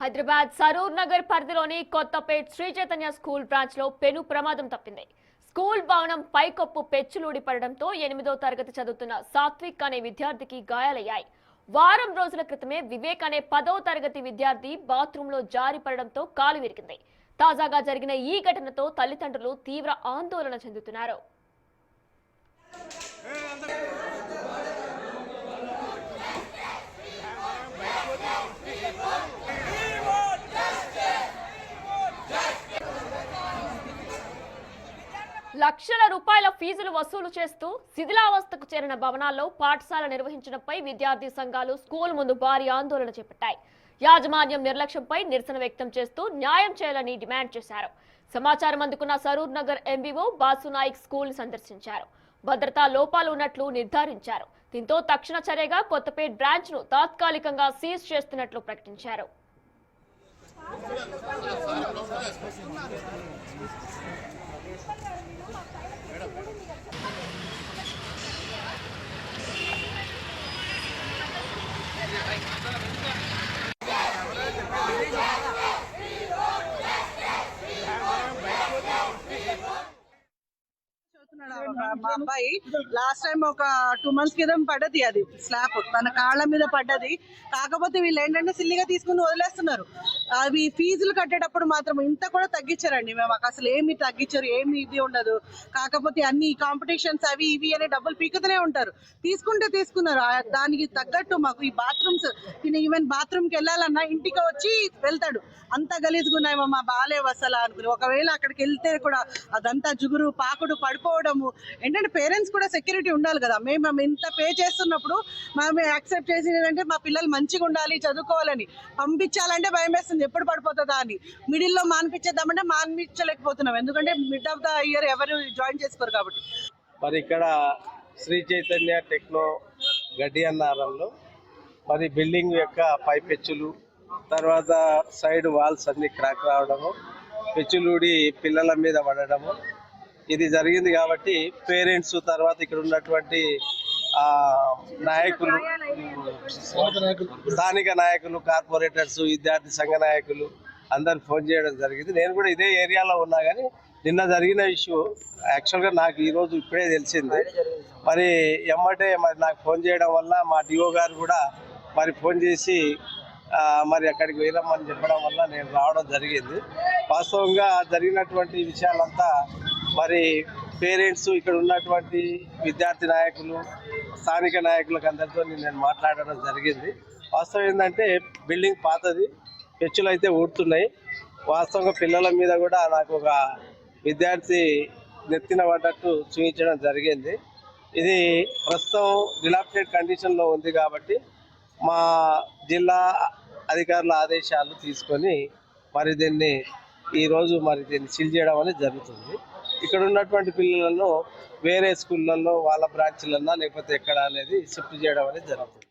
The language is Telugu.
హైదరాబాద్ సరూర్ నగర్ పరిధిలోని కొత్తపేట్ శ్రీ చైతన్య స్కూల్ బ్రాంచ్ లో పెను ప్రమాదం తప్పింది. స్కూల్ భవనం పైకప్పు పెచ్చులూడి పడడంతో 8వ తరగతి చదువుతున్న సాత్విక్ అనే విద్యార్థికి గాయాలయ్యాయి. వారం రోజుల క్రితమే వివేక్ అనే 10వ తరగతి విద్యార్థి బాత్రూంలో జారి పడడంతో కాలు విరిగింది. తాజాగా జరిగిన ఈ ఘటనతో తల్లిదండ్రులు తీవ్ర ఆందోళన చెందుతున్నారు. లక్షల రూపాయల ఫీజులు వసూలు చేస్తూ శిథిలావస్థకు చేరిన భవనాల్లో పాఠశాల నిర్వహించడంపై విద్యార్థి సంఘాలు స్కూల్ ముందు భారీ ఆందోళన చేపట్టాయి. యాజమాన్యం నిర్లక్ష్యంపై నిరసన వ్యక్తం చేస్తూ న్యాయం చేయాలని డిమాండ్ చేశారు. సమాచారం అందుకున్న సరూర్ నగర్ ఎంబీఓ బాసునాయక్ స్కూల్ సందర్శించారు. భద్రతా లోపాలు ఉన్నట్లు నిర్ధారించారు. దీంతో తక్షణ చర్యగా కొత్తపేట్ బ్రాంచ్ ను తాత్కాలికంగా సీజ్ చేస్తున్నట్లు ప్రకటించారు. మా అబ్బాయి లాస్ట్ టైం ఒక 2 months క్రితం పడ్డది, అది స్లాబ్ తన కాళ్ళ మీద పడ్డది. కాకపోతే వీళ్ళు ఏంటంటే సిల్లిగా తీసుకుని వదిలేస్తున్నారు. అవి ఫీజులు కట్టేటప్పుడు మాత్రం ఇంత కూడా తగ్గించారండి. మేము అసలు ఏమి తగ్గించారు, ఏమి ఇది ఉండదు. కాకపోతే అన్ని కాంపిటీషన్స్ అవి ఇవి అనే డబ్బులు పీకుతూనే ఉంటారు. తీసుకున్నారు. దానికి తగ్గట్టు మాకు ఈ బాత్రూమ్స్, ఈవెన్ బాత్రూమ్కి వెళ్ళాలన్నా ఇంటికి వచ్చి వెళ్తాడు. అంత గలీజ్గా ఉన్నాయేమో మా బాలేవు అసలు అనుకుని. ఒకవేళ అక్కడికి వెళ్తే కూడా అదంతా జుగురు పాకుడు పడిపోవడము. ఏంటంటే పేరెంట్స్ కూడా సెక్యూరిటీ ఉండాలి కదా. మేము ఇంత పే చేస్తున్నప్పుడు మేము యాక్సెప్ట్ చేసేది అంటే మా పిల్లలు మంచిగా ఉండాలి, చదువుకోవాలని. పంపించాలంటే భయం వేస్తుంది ఎప్పుడు పడిపోతుందా అని. మిడిల్లో మానిపించేద్దామంటే మానిపించలేకపోతున్నాం, ఎందుకంటే మిడ్ ఆఫ్ ద ఇయర్ ఎవరు జాయిన్ చేసుకోరు కాబట్టి. మరి ఇక్కడ శ్రీ చైతన్య టెక్నో గడ్డి అన్నారంలో మరి బిల్డింగ్ యొక్క పై పెచ్చులు, తర్వాత సైడ్ వాల్స్ అన్ని క్రాక్ రావడము, పెచ్చులూడి పిల్లల మీద పడడము ఇది జరిగింది. కాబట్టి పేరెంట్స్, తర్వాత ఇక్కడ ఉన్నటువంటి నాయకులు, స్థానిక నాయకులు, కార్పొరేటర్స్, విద్యార్థి సంఘ నాయకులు అందరు ఫోన్ చేయడం జరిగింది. నేను కూడా ఇదే ఏరియాలో ఉన్నా కానీ నిన్న జరిగిన ఇష్యూ యాక్చువల్గా నాకు ఈరోజు ఇప్పుడే తెలిసింది. మరి ఎమ్మటే మరి నాకు ఫోన్ చేయడం వల్ల మా డిఓ గారు కూడా మరి ఫోన్ చేసి మరి అక్కడికి వెళ్ళమని చెప్పడం వల్ల నేను రావడం జరిగింది. వాస్తవంగా జరిగినటువంటి విషయాలంతా మరి పేరెంట్స్, ఇక్కడ ఉన్నటువంటి విద్యార్థి నాయకులు, స్థానిక నాయకులకు అందరితో నేను మాట్లాడడం జరిగింది. వాస్తవం ఏంటంటే బిల్డింగ్ పాతది, పెచ్చులు అయితే ఊడుతున్నాయి. వాస్తవంగా పిల్లల మీద కూడా నాకు ఒక విద్యార్థి నెత్తిన పడ్డట్టు చూపించడం జరిగింది. ఇది ప్రస్తుతం డిలాప్టెడ్ కండిషన్లో ఉంది కాబట్టి మా జిల్లా అధికారుల ఆదేశాలు తీసుకొని మరి దీన్ని ఈరోజు మరి దీన్ని సీల్ చేయడం అనేది జరుగుతుంది. ఇక్కడ ఉన్నటువంటి పిల్లలను వేరే స్కూళ్ళల్లో వాళ్ళ బ్రాంచ్లన్నా లేకపోతే ఎక్కడ అనేది షిఫ్ట్ చేయడం అనేది జరుగుతుంది.